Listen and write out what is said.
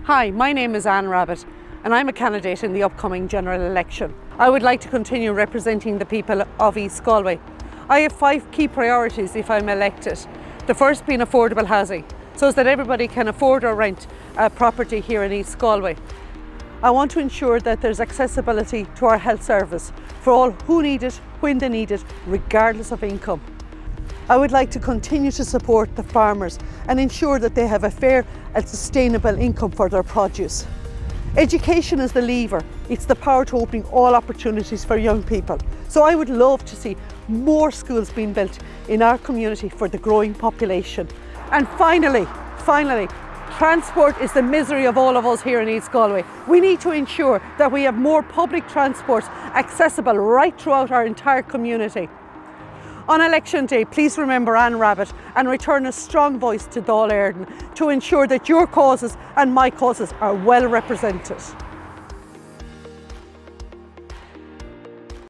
Hi, my name is Anne Rabbitte and I'm a candidate in the upcoming general election. I would like to continue representing the people of East Galway. I have 5 key priorities if I'm elected. The first being affordable housing, so that everybody can afford or rent a property here in East Galway. I want to ensure that there's accessibility to our health service for all who need it, when they need it, regardless of income. I would like to continue to support the farmers and ensure that they have a fair and sustainable income for their produce. Education is the lever. It's the power to opening all opportunities for young people. So I would love to see more schools being built in our community for the growing population. And finally, transport is the misery of all of us here in East Galway. We need to ensure that we have more public transport accessible right throughout our entire community. On election day, please remember Anne Rabbitte and return a strong voice to Dáil Éireann to ensure that your causes and my causes are well represented.